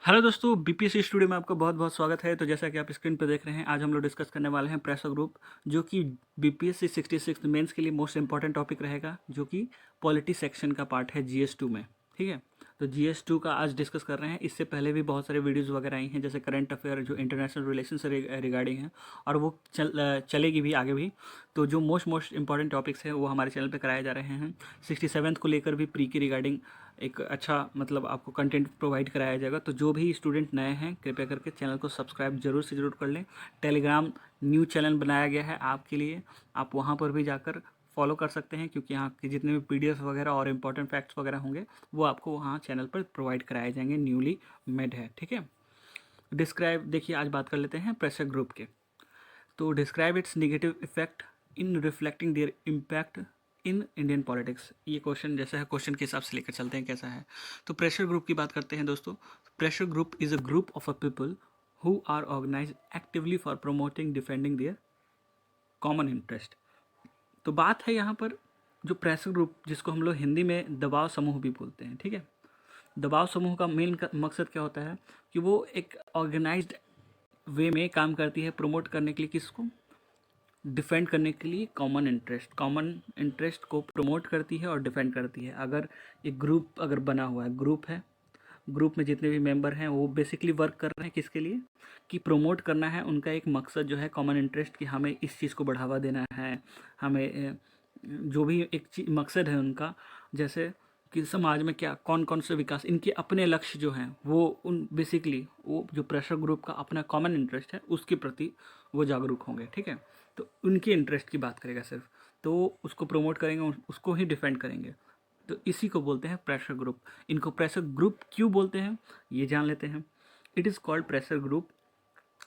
Hello दोस्तों, BPSC studio में आपका बहुत बहुत स्वागत है। तो जैसा कि आप स्क्रीन पर देख रहे हैं, आज हम लोग डिस्कस करने वाले हैं प्रेशर ग्रुप, जो कि बीपीएससी 66 मेंस के लिए मोस्ट इंपॉर्टेंट टॉपिक रहेगा, जो कि पॉलिटी सेक्शन का पार्ट है जीएस 2 में। ठीक है, तो जीएस 2 का आज डिस्कस कर रहे हैं। इससे पहले भी बहुत सारे वीडियोज़ वगैरह आई हैं, जैसे करंट अफेयर जो इंटरनेशनल रिलेशन से रिगार्डिंग है, और वो चलेगी भी आगे भी। तो जो मोस्ट इंपॉर्टेंट टॉपिक्स हैं वो हमारे चैनल पे कराए जा रहे हैं। 67th को लेकर भी प्री की रिगार्डिंग एक अच्छा मतलब आपको कंटेंट प्रोवाइड कराया जाएगा। तो जो भी स्टूडेंट नए हैं, कृपया करके चैनल को सब्सक्राइब जरूर से जरूर कर लें। टेलीग्राम न्यू चैनल बनाया गया है आपके लिए, आप वहाँ पर भी जाकर फॉलो कर सकते हैं, क्योंकि यहाँ के जितने भी पीडीएफ वगैरह और इम्पोर्टेंट फैक्ट्स वगैरह होंगे वो आपको वहाँ चैनल पर प्रोवाइड कराए जाएंगे, न्यूली मेड है। ठीक है, डिस्क्राइब देखिए, आज बात कर लेते हैं प्रेशर ग्रुप के। तो describe it's negative effect in reflecting there impact in Indian politics. ये क्वेश्चन जैसा है, क्वेश्चन के हिसाब से लेकर चलते हैं कैसा है। तो प्रेशर ग्रुप की बात करते हैं दोस्तों। Pressure group is a group of a people who are organize actively for promoting defending their common interest. तो बात है यहाँ पर जो प्रेशर ग्रुप, जिसको हम लोग हिंदी में दबाव समूह भी बोलते हैं। ठीक है, दबाव समूह का मेन मकसद क्या होता है कि वो एक ऑर्गेनाइज्ड वे में काम करती है, प्रमोट करने के लिए किसको, डिफेंड करने के लिए कॉमन इंटरेस्ट को प्रमोट करती है और डिफेंड करती है। अगर एक ग्रुप अगर बना हुआ है, ग्रुप है, ग्रुप में जितने भी मेंबर हैं वो बेसिकली वर्क कर रहे हैं किसके लिए, कि प्रमोट करना है उनका एक मकसद जो है कॉमन इंटरेस्ट, कि हमें इस चीज़ को बढ़ावा देना है, हमें जो भी एक मकसद है उनका, जैसे कि समाज में क्या कौन कौन से विकास, इनके अपने लक्ष्य जो हैं वो उन बेसिकली वो जो प्रेशर ग्रुप का अपना कॉमन इंटरेस्ट है उसके प्रति वो जागरूक होंगे। ठीक है, तो उनके इंटरेस्ट की बात करेगा सिर्फ, तो उसको प्रमोट करेंगे, उसको ही डिफेंड करेंगे। तो इसी को बोलते हैं प्रेशर ग्रुप। इनको प्रेशर ग्रुप क्यों बोलते हैं ये जान लेते हैं। It is called pressure group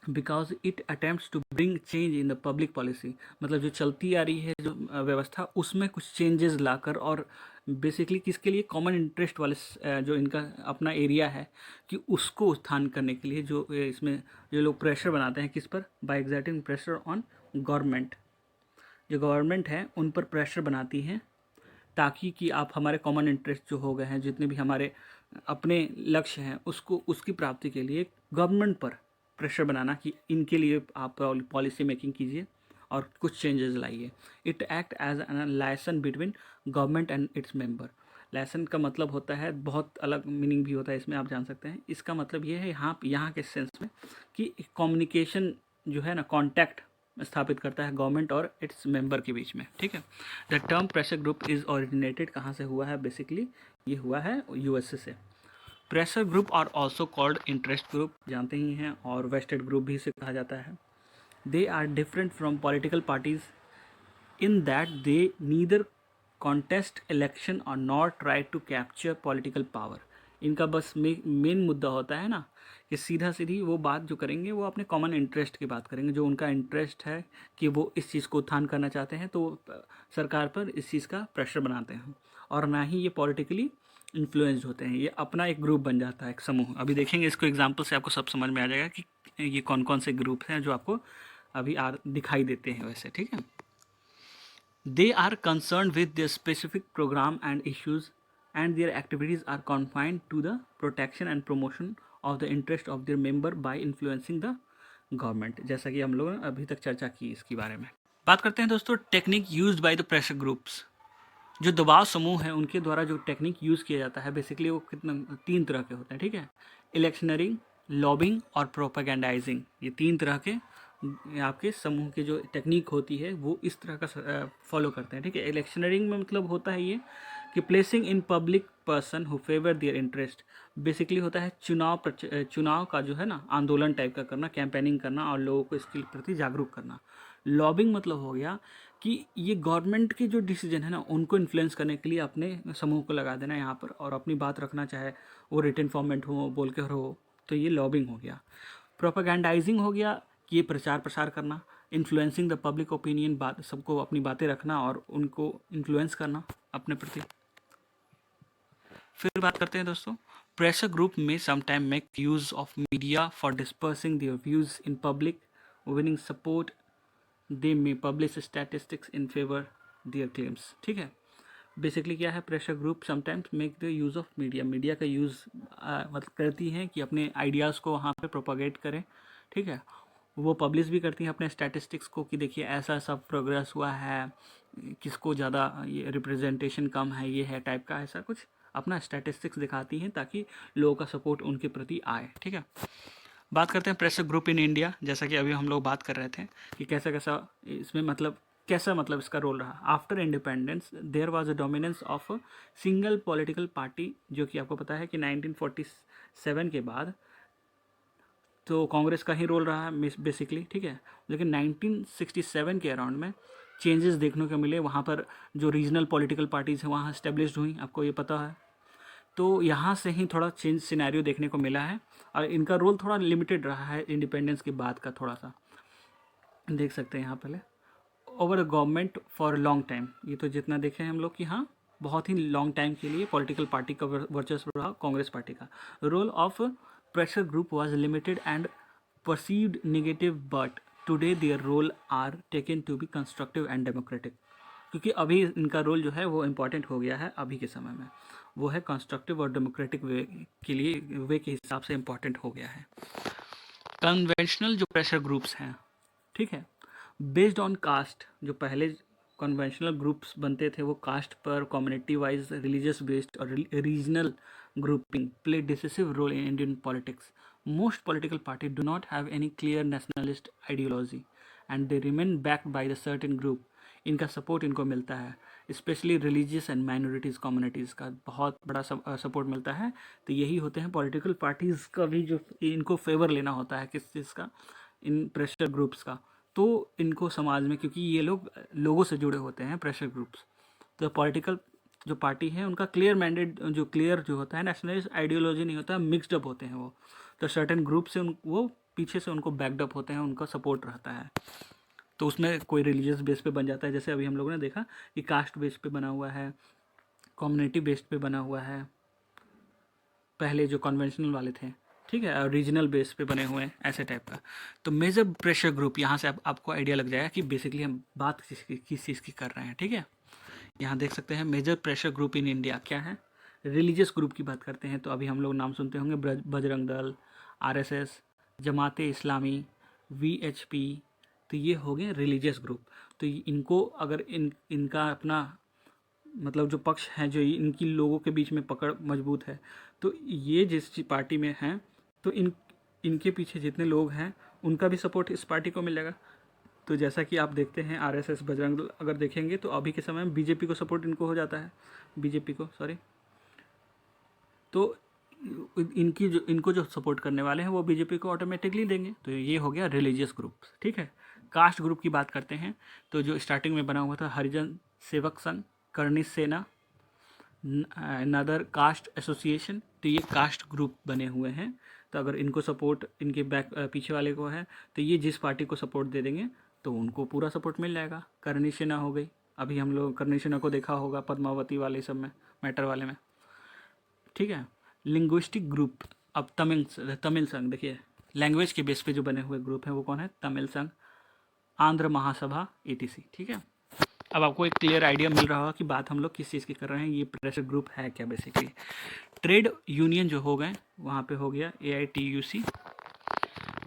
because it attempts to bring change in the public policy. मतलब जो चलती आ रही है जो व्यवस्था, उसमें कुछ चेंजेस लाकर, और बेसिकली किसके लिए, कॉमन इंटरेस्ट वाले जो इनका अपना एरिया है, कि उसको उत्थान करने के लिए जो इसमें जो लोग प्रेशर बनाते हैं किस पर, by exerting pressure on government. जो गवर्नमेंट है उन पर प्रेशर बनाती हैं, ताकि कि आप हमारे कॉमन इंटरेस्ट जो हो गए हैं, जितने भी हमारे अपने लक्ष्य हैं, उसको उसकी प्राप्ति के लिए गवर्नमेंट पर प्रेशर बनाना कि इनके लिए आप पॉलिसी मेकिंग कीजिए और कुछ चेंजेस लाइए। It act as an liaison between government and its member. Liaison का मतलब होता है, बहुत अलग मीनिंग भी होता है इसमें, आप जान सकते हैं। इसका मतलब ये है यहाँ के सेंस में कि कम्युनिकेशन जो है ना, कॉन्टैक्ट स्थापित करता है गवर्नमेंट और इट्स मेंबर के बीच में। ठीक है, the term pressure group is originated कहाँ से हुआ है, बेसिकली ये हुआ है यूएसए से। Pressure group are also called interest group, जानते ही हैं, और वेस्टेड ग्रुप भी इसे कहा जाता है। They are different from political parties in that they neither contest election or nor try to capture political power। इनका बस मेन मुद्दा होता है ना, कि सीधा सीधी वो बात जो करेंगे वो अपने कॉमन इंटरेस्ट की बात करेंगे, जो उनका इंटरेस्ट है कि वो इस चीज़ को उत्थान करना चाहते हैं, तो सरकार पर इस चीज़ का प्रेशर बनाते हैं, और ना ही ये पॉलिटिकली इन्फ्लुएंस्ड होते हैं। ये अपना एक ग्रुप बन जाता है, एक समूह। अभी देखेंगे इसको एग्जाम्पल से, आपको सब समझ में आ जाएगा कि ये कौन कौन से ग्रुप हैं जो आपको अभी दिखाई देते हैं वैसे। ठीक है, they are concerned with their specific program and issues, and their activities are confined to the protection and promotion of the interest of their member by influencing the government. जैसा कि हम लोगों ने अभी तक चर्चा की इसके बारे में। बात करते हैं दोस्तों technique used by the pressure groups. जो दबाव समूह है उनके द्वारा जो टेक्निक यूज़ किया जाता है, बेसिकली वो कितना 3 तरह के होते हैं। ठीक है, इलेक्शनरिंग, लॉबिंग और प्रोपेगेंडाइजिंग। ये 3 तरह के आपके समूह की जो टेक्निक होती है वो इस तरह का फॉलो करते हैं। ठीक है, इलेक्शनरिंग में मतलब होता है ये कि placing in public person who favour their interest. Basically होता है चुनाव का जो है ना, आंदोलन टाइप का करना, कैंपेनिंग करना और लोगों को इसके प्रति जागरूक करना। लॉबिंग मतलब हो गया कि ये गवर्नमेंट के जो डिसीजन है ना उनको इन्फ्लुएंस करने के लिए अपने समूह को लगा देना यहाँ पर, और अपनी बात रखना, चाहे वो रिटन फॉर्मेट हो, बोल के हो, तो ये लॉबिंग हो गया। प्रोपेगेंडाइजिंग हो गया कि ये प्रचार प्रसार करना, इन्फ्लुएंसिंग द पब्लिक ओपिनियन, बात सबको अपनी बातें रखना और उनको इन्फ्लुएंस करना अपने प्रति। फिर बात करते हैं दोस्तों, प्रेशर ग्रुप में sometime make use of media for dispersing their views in public, winning support. They may publish statistics in favour there claims. ठीक है, बेसिकली क्या है, pressure group sometimes make the use of media, media का use मतलब करती हैं कि अपने आइडियाज़ को वहाँ पे प्रोपागेट करें, ठीक है। वो पब्लिश भी करती हैं अपने स्टैटिस्टिक्स को कि देखिए ऐसा ऐसा प्रोग्रेस हुआ है, किसको ज़्यादा ये रिप्रेजेंटेशन कम है, ये है टाइप का, ऐसा कुछ अपना स्टैटिस्टिक्स दिखाती हैं ताकि लोगों का सपोर्ट उनके प्रति आए, ठीक है। बात करते हैं प्रेशर ग्रुप इन इंडिया, जैसा कि अभी हम लोग बात कर रहे थे कि कैसा कैसा इसमें मतलब कैसा मतलब इसका रोल रहा। After independence there was a dominance of single political party, जो कि आपको पता है कि 1947 के बाद तो कांग्रेस का ही रोल रहा है बेसिकली, ठीक है। लेकिन 1967 के अराउंड में चेंजेस देखने को मिले, वहाँ पर जो रीजनल पॉलिटिकल पार्टीज़ हैं वहाँ इस्टेब्लिश हुई, आपको ये पता है। तो यहाँ से ही थोड़ा चेंज सिनेरियो देखने को मिला है और इनका रोल थोड़ा लिमिटेड रहा है इंडिपेंडेंस के बाद का, थोड़ा सा देख सकते हैं यहाँ पहले। Over government for long time, ये तो जितना देखे हैं हम लोग कि हाँ बहुत ही लॉन्ग टाइम के लिए पॉलिटिकल पार्टी का वर्चस्व रहा कांग्रेस पार्टी का। Role of pressure group was limited and perceived negative, but today their role are taken to be constructive and democratic, क्योंकि अभी इनका रोल जो है वो इम्पॉर्टेंट हो गया है अभी के समय में, वो है कंस्ट्रक्टिव और डेमोक्रेटिक वे के लिए, वे के हिसाब से इम्पॉर्टेंट हो गया है। कन्वेंशनल जो प्रेशर ग्रुप्स हैं, ठीक है, बेस्ड ऑन कास्ट, जो पहले कन्वेंशनल ग्रुप्स बनते थे वो कास्ट पर, कम्युनिटी वाइज, रिलीजियस बेस्ड और regional grouping play decisive role in Indian politics. Most political party do not have any clear nationalist ideology and they remain backed by the certain group. इनका support इनको मिलता है, specially religious and minorities communities का बहुत बड़ा support मिलता है। तो यही होते हैं पॉलिटिकल पार्टीज़ का भी, जो इनको फेवर लेना होता है किस चीज़ का, इन प्रेशर ग्रुप्स का। तो इनको समाज में, क्योंकि ये लोग लोगों से जुड़े होते हैं प्रेशर ग्रुप्स, तो पॉलिटिकल जो पार्टी है उनका क्लियर मैंडेट, जो क्लियर जो होता है नेशनलिस्ट आइडियोलॉजी नहीं होता है, मिक्सड अप होते हैं वो। तो सर्टेन ग्रुप से वो पीछे से उनको बैकड अप होते हैं, उनका सपोर्ट रहता है। तो उसमें कोई रिलीजियस बेस पे बन जाता है, जैसे अभी हम लोगों ने देखा कि कास्ट बेस पे बना हुआ है, कम्युनिटी बेस्ड पे बना हुआ है पहले जो कन्वेंशनल वाले थे, ठीक है, और रीजनल बेस पे बने हुए हैं, ऐसे टाइप का। तो मेजर प्रेशर ग्रुप, यहाँ से आपको आइडिया लग जाएगा कि बेसिकली हम बात किस चीज़ की कर रहे हैं, ठीक है। यहाँ देख सकते हैं major pressure group in India क्या है। रिलीजियस ग्रुप की बात करते हैं तो अभी हम लोग नाम सुनते होंगे बजरंग दल, आरएसएस, जमात इस्लामी, वीएचपी। तो ये हो गए रिलीजियस ग्रुप। तो इनको अगर इनका अपना मतलब जो पक्ष हैं, जो इनकी लोगों के बीच में पकड़ मजबूत है, तो ये जिस पार्टी में हैं तो इनके पीछे जितने लोग हैं उनका भी सपोर्ट इस पार्टी को मिलेगा। तो जैसा कि आप देखते हैं आरएसएस, बजरंग दल अगर देखेंगे तो अभी के समय में बीजेपी को सपोर्ट इनको हो जाता है, बीजेपी को सॉरी। तो इनको जो सपोर्ट करने वाले हैं वो बीजेपी को ऑटोमेटिकली देंगे। तो ये हो गया रिलीजियस ग्रुप, ठीक है। कास्ट ग्रुप की बात करते हैं तो जो स्टार्टिंग में बना हुआ था हरिजन सेवक संघ, कर्णी सेना, नदर कास्ट एसोसिएशन, तो ये कास्ट ग्रुप बने हुए हैं। तो अगर इनको सपोर्ट इनके बैक पीछे वाले को है तो ये जिस पार्टी को सपोर्ट दे देंगे तो उनको पूरा सपोर्ट मिल जाएगा। कर्णी सेना हो गई, अभी हम लोग कर्णी सेना को देखा होगा पद्मावती वाले सब में, मैटर वाले में, ठीक है। लिंग्विस्टिक ग्रुप, अब तमिल संघ, देखिए लैंग्वेज के बेस पे जो बने हुए ग्रुप हैं वो कौन है, तमिल संघ, आंध्र महासभा, एटीसी, ठीक है। अब आपको एक क्लियर आइडिया मिल रहा होगा कि बात हम लोग किस चीज़ की कर रहे हैं, ये प्रेशर ग्रुप है क्या बेसिकली। ट्रेड यूनियन जो हो गए वहाँ पे हो गया AITUC,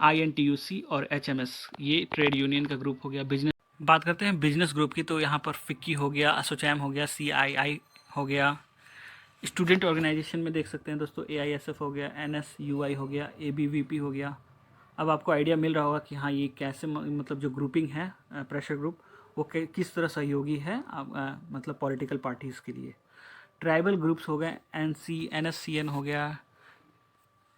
INTUC और HMS, ये ट्रेड यूनियन का ग्रुप हो गया। बिजनेस बात करते हैं बिजनेस ग्रुप की, तो यहाँ पर फिक्की हो गया, एसोचैम हो गया, CII हो गया। स्टूडेंट ऑर्गेनाइजेशन में देख सकते हैं दोस्तों AISF हो गया, NSUI हो गया, ABVP हो गया। अब आपको आइडिया मिल रहा होगा कि हाँ ये कैसे मतलब जो ग्रुपिंग है प्रेशर ग्रुप वो किस तरह सहयोगी है मतलब पॉलिटिकल पार्टीज़ के लिए। ट्राइबल ग्रुप्स हो गए, NSCN हो गया,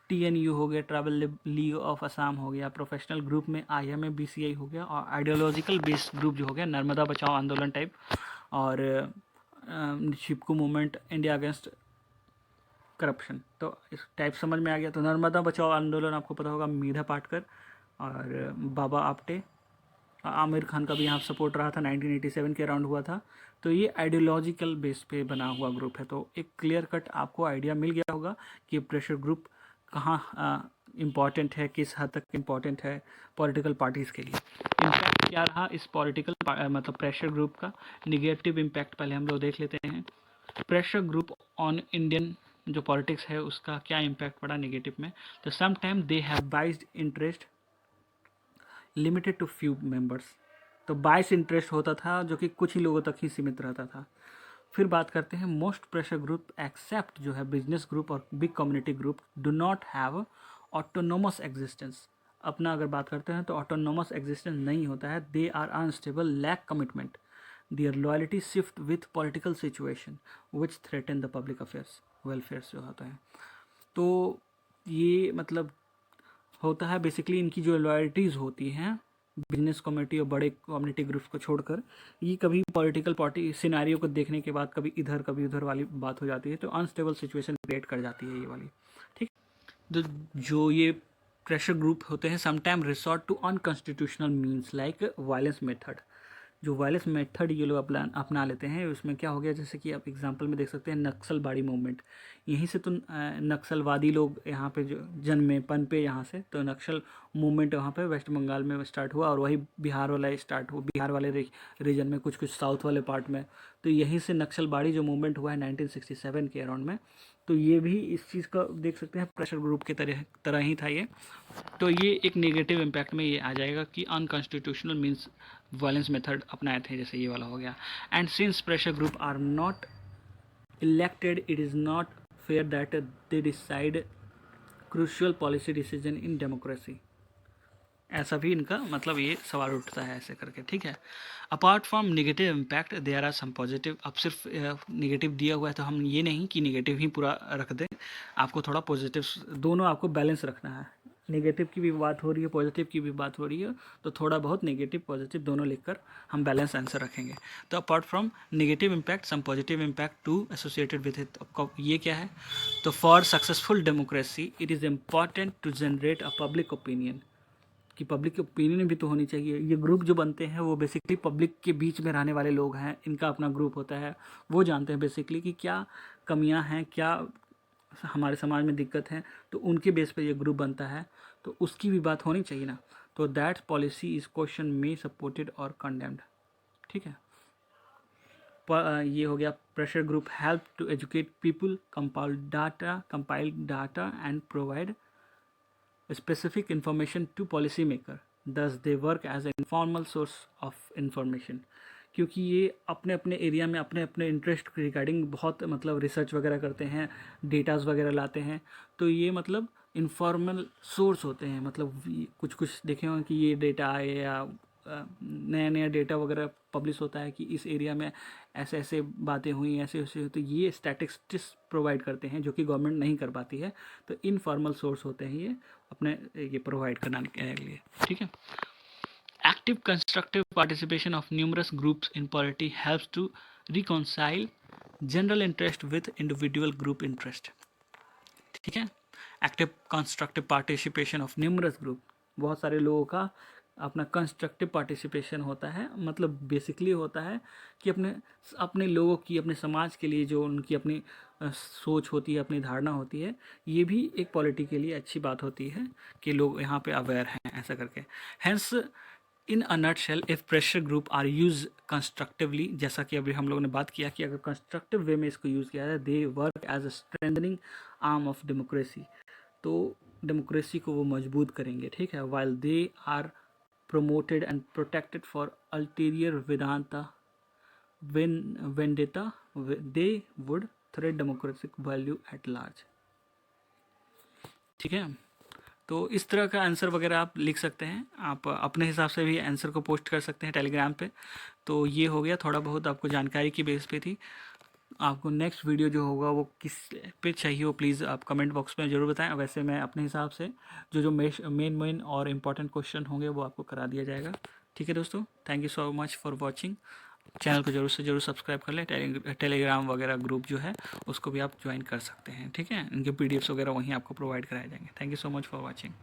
TNU हो गया, ट्राइबल लीग ऑफ असम हो गया। प्रोफेशनल ग्रुप में IMA BCI हो गया, और आइडियोलॉजिकल बेस्ड ग्रुप जो हो गया नर्मदा बचाओ आंदोलन टाइप, और चिपकू मूवमेंट, इंडिया अगेंस्ट करप्शन। तो इस टाइप समझ में आ गया। तो नर्मदा बचाओ आंदोलन आपको पता होगा, मीरा पाटकर और बाबा आप्टे, आमिर खान का भी यहाँ सपोर्ट रहा था, 1987 के अराउंड हुआ था। तो ये आइडियोलॉजिकल बेस पे बना हुआ ग्रुप है। तो एक क्लियर कट आपको आइडिया मिल गया होगा कि प्रेशर ग्रुप कहाँ इम्पॉर्टेंट है, किस हद तक इम्पॉर्टेंट है पॉलिटिकल पार्टीज़ के लिए। इम्पैक्ट क्या रहा इस पॉलिटिकल मतलब प्रेशर ग्रुप का, निगेटिव इम्पैक्ट पहले हम लोग देख लेते हैं। प्रेशर ग्रुप ऑन इंडियन जो पॉलिटिक्स है उसका क्या इम्पैक्ट पड़ा नेगेटिव में, तो some time they have biased interest limited to few members. तो बाइस इंटरेस्ट होता था जो कि कुछ ही लोगों तक ही सीमित रहता था। फिर बात करते हैं मोस्ट प्रेशर ग्रुप एक्सेप्ट जो है बिजनेस ग्रुप और big community group do not have autonomous existence. अपना अगर बात करते हैं तो ऑटोनोमस एग्जिस्टेंस नहीं होता है। They are unstable, lack commitment, their loyalty shift with political situation which threaten the public affairs welfare जो होता है। तो ये मतलब होता है बेसिकली इनकी जो लॉयल्टीज़ होती हैं बिजनेस कम्युनिटी और बड़े कम्युनिटी ग्रुप्स को छोड़कर, ये कभी पॉलिटिकल पार्टी सिनारियो को देखने के बाद कभी इधर कभी उधर वाली बात हो जाती है, तो अनस्टेबल सिचुएशन क्रिएट कर जाती है ये वाली। ठीक। तो जो ये प्रेशर ग्रुप होते हैं sometime resort to unconstitutional means like violence method. जो वायलेंस मेथड ये लोग अपना लेते हैं, उसमें क्या हो गया, जैसे कि आप एग्जांपल में देख सकते हैं नक्सलबाड़ी मूवमेंट। यहीं से तो नक्सलवादी लोग यहाँ पे जो जन्मे पनपे यहाँ से, तो नक्सल मूवमेंट वहाँ पे वेस्ट बंगाल में स्टार्ट हुआ और वही बिहार वाला स्टार्ट हुआ, बिहार वाले रीजन में, कुछ कुछ साउथ वाले पार्ट में। तो यहीं से नक्सलबाड़ी जो मूवमेंट हुआ है 1967 के अराउंड में, तो ये भी इस चीज़ का देख सकते हैं प्रेशर ग्रुप के तरह ही था ये। तो ये एक नेगेटिव इम्पैक्ट में ये आ जाएगा कि अनकॉन्स्टिट्यूशनल मीन्स वायलेंस मेथड अपनाए थे, जैसे ये वाला हो गया। And since pressure group are not elected it is not fair that they decide crucial policy decision in democracy. ऐसा भी इनका मतलब ये सवाल उठता है ऐसे करके। ठीक है। Apart from negative impact there are some positive. अब सिर्फ नेगेटिव दिया हुआ है तो हम ये नहीं कि नेगेटिव ही पूरा रख दें, आपको थोड़ा पॉजिटिव दोनों आपको बैलेंस रखना है। नेगेटिव की भी बात हो रही है, पॉजिटिव की भी बात हो रही है, तो थोड़ा बहुत नेगेटिव पॉजिटिव दोनों लिखकर हम बैलेंस आंसर रखेंगे। तो apart from negative impact some positive impact too associated with it. ये क्या है, तो for successful democracy it is important to generate a public opinion, कि पब्लिक ओपिनियन भी तो होनी चाहिए। ये ग्रुप जो बनते हैं वो बेसिकली पब्लिक के बीच में रहने वाले लोग हैं, इनका अपना ग्रुप होता है। वो जानते हैं बेसिकली कि क्या कमियां हैं, क्या हमारे समाज में दिक्कत है, तो उनके बेस पे ये ग्रुप बनता है, तो उसकी भी बात होनी चाहिए ना। तो दैट पॉलिसी इज क्वेश्चन में सपोर्टेड और कंडेम्ड। ठीक है। ये हो गया pressure group help to educate people, compile data and provide specific information to policy maker, thus they work as an informal source of information। क्योंकि ये अपने अपने एरिया में अपने अपने इंटरेस्ट के रिगार्डिंग बहुत मतलब रिसर्च वगैरह करते हैं, डेटाज वगैरह लाते हैं, तो ये मतलब इनफॉर्मल सोर्स होते हैं। मतलब कुछ कुछ देखे होंगे कि ये डेटा आए या नया नया डेटा वगैरह पब्लिश होता है कि इस एरिया में ऐसे ऐसे बातें हुई, ऐसे ऐसे, तो ये स्टैटिस्टिक्स प्रोवाइड करते हैं जो कि गवर्नमेंट नहीं कर पाती है। तो इनफॉर्मल सोर्स होते हैं ये अपने ये प्रोवाइड कराने के लिए। ठीक है। Active constructive participation of numerous groups in polity helps to reconcile general interest with individual group interest. ठीक है। Active constructive participation of numerous group, बहुत सारे लोगों का अपना कंस्ट्रक्टिव पार्टिसिपेशन होता है, मतलब बेसिकली होता है कि अपने अपने लोगों की, अपने समाज के लिए जो उनकी अपनी सोच होती है, अपनी धारणा होती है, ये भी एक पॉलिटी के लिए अच्छी बात होती है कि लोग यहाँ पे अवेयर हैं ऐसा करके। Hence in a nutshell if pressure group are use constructively, जैसा कि अभी हम लोगों ने बात किया कि अगर कंस्ट्रक्टिव वे में इसको यूज़ किया जाए, they work as a strengthening arm of democracy, तो डेमोक्रेसी को वो मजबूत करेंगे। ठीक है। While they are promoted and protected for ulterior vendetta, they would threat democratic value at large। ठीक है। तो इस तरह का आंसर वगैरह आप लिख सकते हैं, आप अपने हिसाब से भी आंसर को पोस्ट कर सकते हैं टेलीग्राम पे। तो ये हो गया, थोड़ा बहुत आपको जानकारी की बेस पे थी। आपको नेक्स्ट वीडियो जो होगा वो किस पे चाहिए वो प्लीज़ आप कमेंट बॉक्स में ज़रूर बताएं। वैसे मैं अपने हिसाब से जो मेन और इम्पॉर्टेंट क्वेश्चन होंगे वो आपको करा दिया जाएगा। ठीक है दोस्तों, thank you so much for watching. Channel को ज़रूर से ज़रूर सब्सक्राइब कर लें। टेलीग्राम वगैरह ग्रुप जो है उसको भी आप ज्वाइन कर सकते हैं। ठीक है। इनके PDFs वगैरह वहीं आपको प्रोवाइड कराए जाएंगे। Thank you so much for watching.